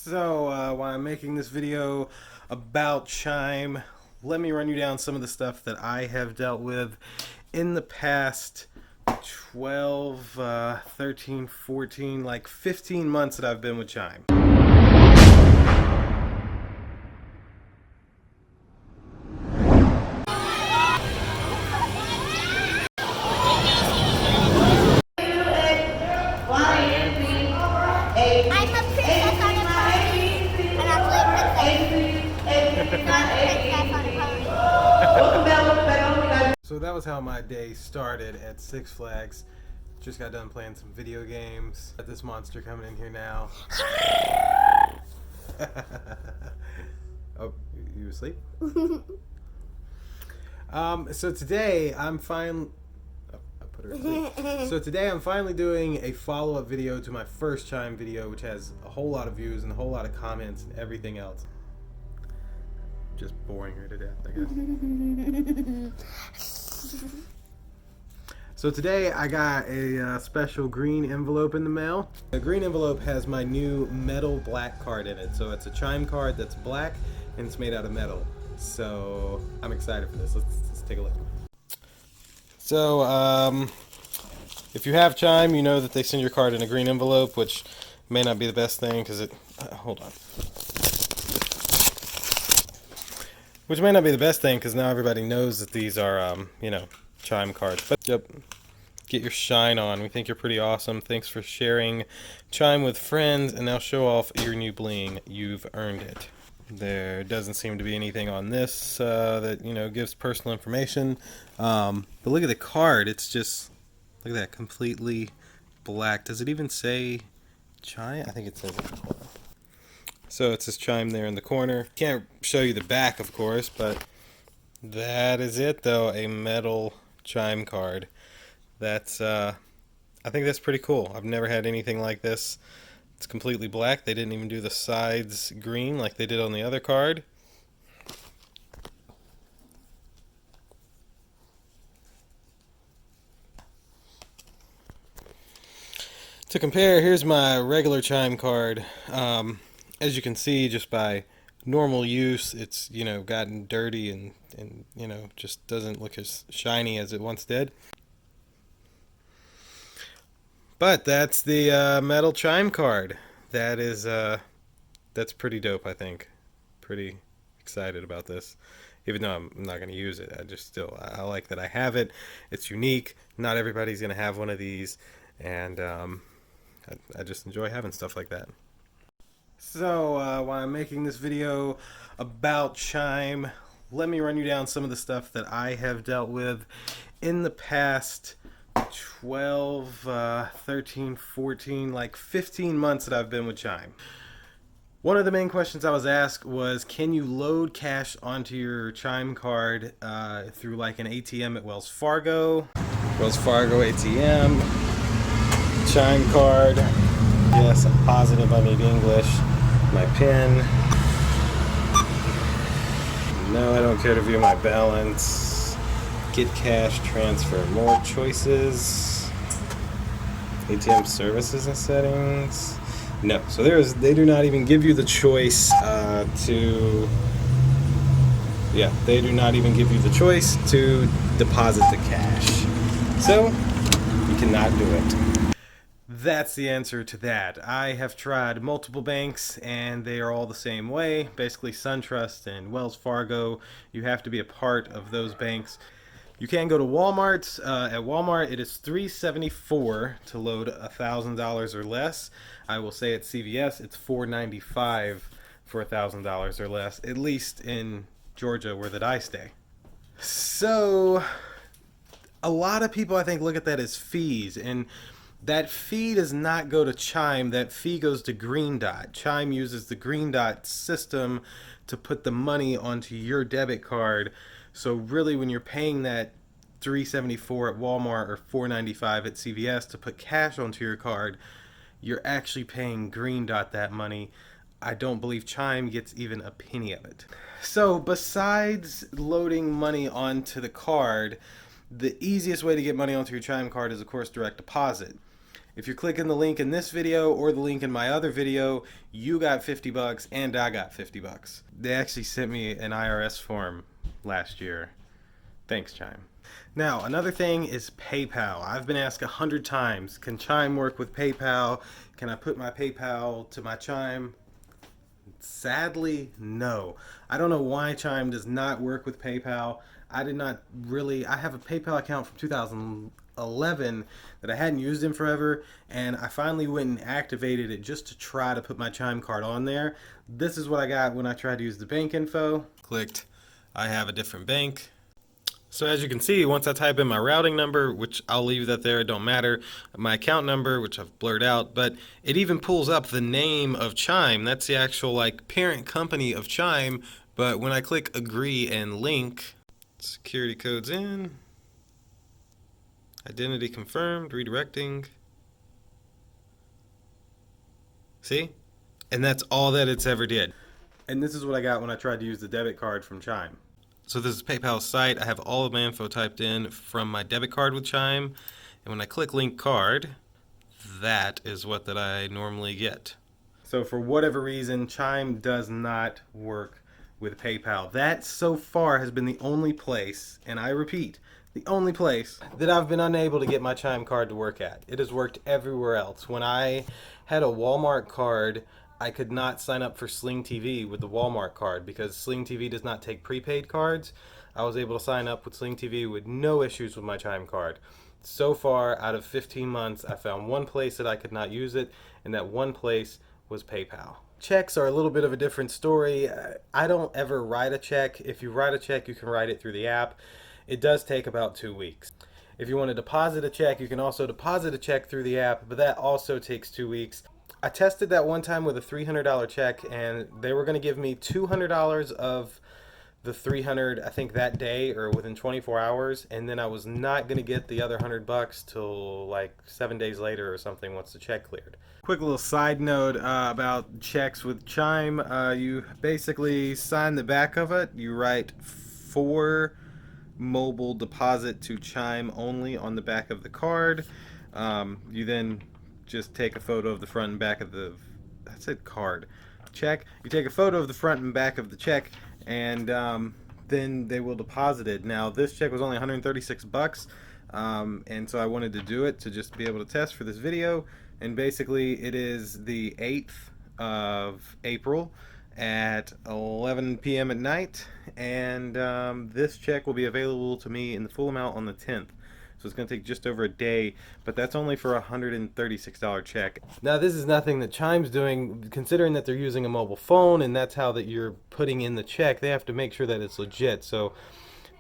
So while I'm making this video about Chime, let me run you down some of the stuff that I have dealt with in the past 12, 13, 14, like 15 months that I've been with Chime. I'm a princess on a pony, and I play princess. Not a princess on a pony. So that was how my day started at Six Flags. Just got done playing some video games. Got this monster coming in here now. Oh, you asleep? So today I'm fine. So today I'm finally doing a follow-up video to my first Chime video, which has a whole lot of views and a whole lot of comments and everything else. Just boring her to death, I guess. So today I got a special green envelope in the mail. The green envelope has my new metal black card in it. So it's a Chime card that's black and it's made out of metal. So I'm excited for this. Let's take a look. So, if you have Chime, you know that they send your card in a green envelope, which may not be the best thing because it... hold on. Which may not be the best thing because now everybody knows that these are, Chime cards. But, yep, get your shine on. We think you're pretty awesome. Thanks for sharing Chime with friends, and now show off your new bling. You've earned it. There doesn't seem to be anything on this that, gives personal information. But look at the card. It's just, look at that, completely black. Does it even say Chime? I think it says it. So it says Chime there in the corner. Can't show you the back, of course, but that is it, though. A metal Chime card. That's, I think that's pretty cool. I've never had anything like this. It's completely black. They didn't even do the sides green like they did on the other card. To compare, here's my regular Chime card. As you can see, just by normal use, it's, gotten dirty and just doesn't look as shiny as it once did. But that's the metal Chime card. That is, that's pretty dope, I think. Pretty excited about this. Even though I'm not going to use it, I like that I have it. It's unique. Not everybody's going to have one of these. And I just enjoy having stuff like that. So while I'm making this video about Chime, let me run you down some of the stuff that I have dealt with in the past 12, 13, 14, like 15 months that I've been with Chime. One of the main questions I was asked was, can you load cash onto your Chime card through like an ATM at Wells Fargo? Wells Fargo ATM, Chime card. Yes, I'm positive I need English. My PIN. No, I don't care to view my balance. Get cash transfer. More choices. ATM services and settings. No, so they do not even give you the choice they do not even give you the choice to deposit the cash. So, you cannot do it. That's the answer to that. I have tried multiple banks and they are all the same way. Basically SunTrust and Wells Fargo, you have to be a part of those banks. You can go to Walmart. At Walmart it is $374 to load $1,000 or less. I will say at CVS it's $495 for $1,000 or less, at least in Georgia where that I stay. So a lot of people I think look at that as fees, and that fee does not go to Chime. That fee goes to Green Dot. Chime uses the Green Dot system to put the money onto your debit card. So really when you're paying that $374 at Walmart or $495 at CVS to put cash onto your card, you're actually paying Green Dot that money. I don't believe Chime gets even a penny of it. So besides loading money onto the card, the easiest way to get money onto your Chime card is of course direct deposit. If you're clicking the link in this video or the link in my other video, you got 50 bucks and I got 50 bucks. They actually sent me an IRS form last year. Thanks, Chime. Now, another thing is PayPal. I've been asked 100 times, can Chime work with PayPal? Can I put my PayPal to my Chime? Sadly, no. I don't know why Chime does not work with PayPal. I have a PayPal account from 2011 that I hadn't used in forever, and I finally went and activated it just to try to put my Chime card on there. This is what I got when I tried to use the bank info. Clicked, I have a different bank. So as you can see, once I type in my routing number, which I'll leave that there, it don't matter, my account number, which I've blurred out, but it even pulls up the name of Chime. That's the actual like parent company of Chime. But when I click agree and link, security codes in, identity confirmed, redirecting. See? And that's all that it's ever did. And this is what I got when I tried to use the debit card from Chime. So this is PayPal's site. I have all of my info typed in from my debit card with Chime. And when I click link card, that is what that I normally get. So for whatever reason, Chime does not work with PayPal. That so far has been the only place, and I repeat, the only place that I've been unable to get my Chime card to work at. It has worked everywhere else. When I had a Walmart card, I could not sign up for Sling TV with the Walmart card because Sling TV does not take prepaid cards. I was able to sign up with Sling TV with no issues with my Chime card. So far, out of 15 months, I found one place that I could not use it, and that one place was PayPal. Checks are a little bit of a different story. I don't ever write a check. If you write a check, you can write it through the app. It does take about 2 weeks. If you want to deposit a check, you can also deposit a check through the app, but that also takes 2 weeks. I tested that one time with a $300 check, and they were going to give me $200 of the $300, I think that day or within 24 hours, and then I was not going to get the other $100 till like 7 days later or something once the check cleared. Quick little side note about checks with Chime. You basically sign the back of it. You write for mobile deposit to Chime only on the back of the card. You then just take a photo of the front and back of the, that's it, card. Check. You take a photo of the front and back of the check, and then they will deposit it. Now, this check was only 136 bucks, and so I wanted to do it to just be able to test for this video. And basically, it is the 8th of April at 11 p.m. at night, and this check will be available to me in the full amount on the 10th. So it's going to take just over a day, but that's only for a $136 check. Now, this is nothing that Chime's doing, considering that they're using a mobile phone, and that's how that you're putting in the check. They have to make sure that it's legit. So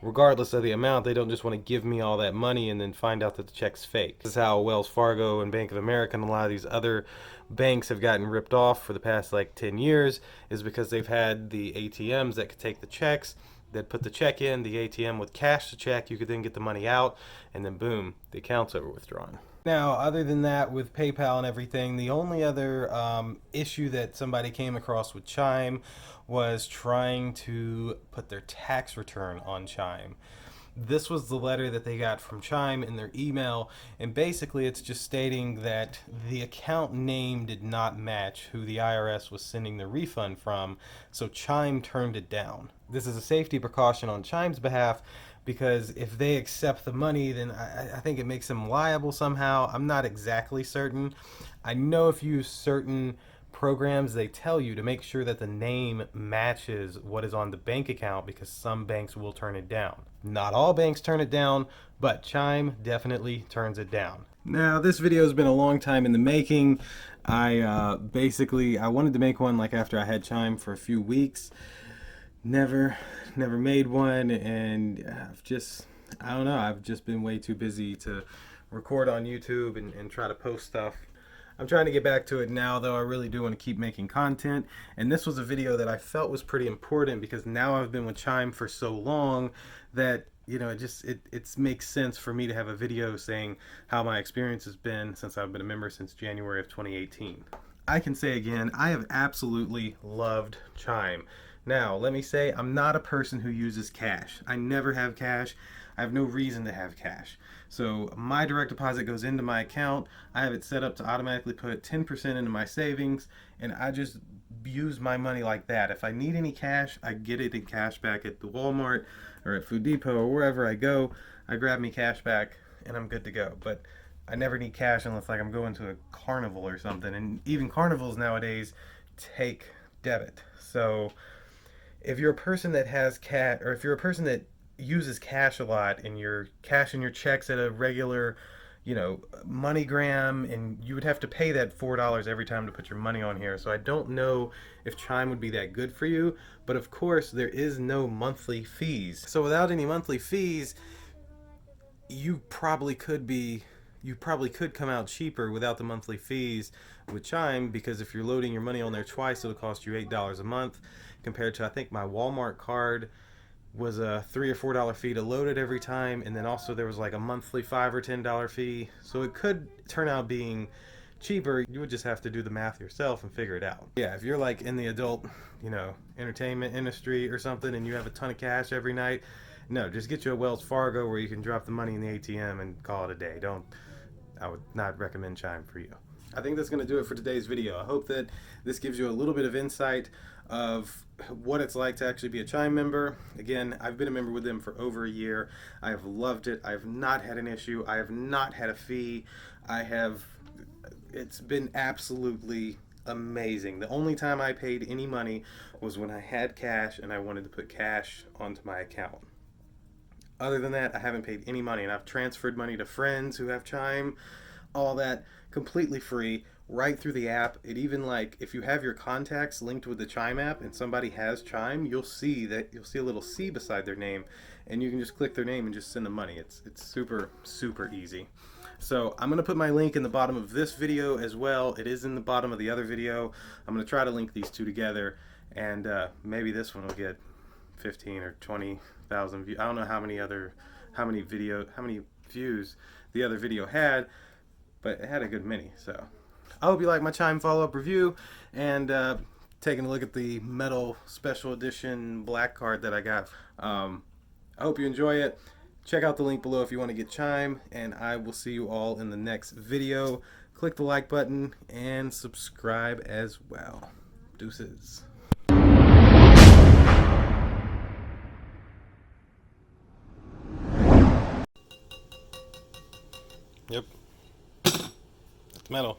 regardless of the amount, they don't just want to give me all that money and then find out that the check's fake. This is how Wells Fargo and Bank of America and a lot of these other banks have gotten ripped off for the past like 10 years, is because they've had the ATMs that could take the checks. They'd put the check in, the ATM would cash the check, you could then get the money out, and then boom, the account's over withdrawn. Now, other than that, with PayPal and everything, the only other issue that somebody came across with Chime was trying to put their tax return on Chime. This was the letter that they got from Chime in their email, and basically it's just stating that the account name did not match who the IRS was sending the refund from, so Chime turned it down. This is a safety precaution on Chime's behalf, because if they accept the money, then I think it makes them liable somehow. I'm not exactly certain. I know if you use certain programs, they tell you to make sure that the name matches what is on the bank account, because some banks will turn it down. Not all banks turn it down, but Chime definitely turns it down. Now, this video has been a long time in the making. I wanted to make one like after I had Chime for a few weeks. Never made one, and I don't know, I've just been way too busy to record on YouTube and try to post stuff. I'm trying to get back to it now, though. I really do want to keep making content, and this was a video that I felt was pretty important, because now I've been with Chime for so long that, you know, it makes sense for me to have a video saying how my experience has been since I've been a member since January of 2018. I can say again, I have absolutely loved Chime. Now, let me say, I'm not a person who uses cash. I never have cash. I have no reason to have cash. So my direct deposit goes into my account. I have it set up to automatically put 10% into my savings, and I just use my money like that. If I need any cash, I get it in cash back at the Walmart or at Food Depot or wherever I go. I grab me cash back and I'm good to go. But I never need cash unless like I'm going to a carnival or something, and even carnivals nowadays take debit. So if you're a person that has cash, or if you're a person that uses cash a lot and you're cashing your checks at a regular, MoneyGram, and you would have to pay that $4 every time to put your money on here. So I don't know if Chime would be that good for you, but of course there is no monthly fees. So without any monthly fees, you probably could come out cheaper without the monthly fees with Chime, because if you're loading your money on there twice, it'll cost you $8 a month, compared to, I think my Walmart card was a $3 or $4 fee to load it every time, and then also there was like a monthly $5 or $10 fee. So it could turn out being cheaper. You would just have to do the math yourself and figure it out. Yeah, if you're like in the adult, entertainment industry or something, and you have a ton of cash every night, no, just get you a Wells Fargo where you can drop the money in the ATM and call it a day. I would not recommend Chime for you. I think that's going to do it for today's video. I hope that this gives you a little bit of insight of what it's like to actually be a Chime member. Again, I've been a member with them for over a year. I have loved it. I have not had an issue. I have not had a fee. It's been absolutely amazing. The only time I paid any money was when I had cash and I wanted to put cash onto my account. Other than that, I haven't paid any money, and I've transferred money to friends who have Chime, all that completely free, right through the app. It even, like, if you have your contacts linked with the Chime app and somebody has Chime, you'll see a little C beside their name, and you can just click their name and just send them money. It's super, super easy. So I'm going to put my link in the bottom of this video as well. It is in the bottom of the other video. I'm going to try to link these two together, and maybe this one will get 15 or 20,000 views. I don't know how many views the other video had, but it had a good many. So I hope you like my Chime follow-up review, and taking a look at the metal special edition black card that I got. I hope you enjoy it. Check out the link below if you want to get Chime, and I will see you all in the next video. Click the like button and subscribe as well. Deuces. Yep. It's metal.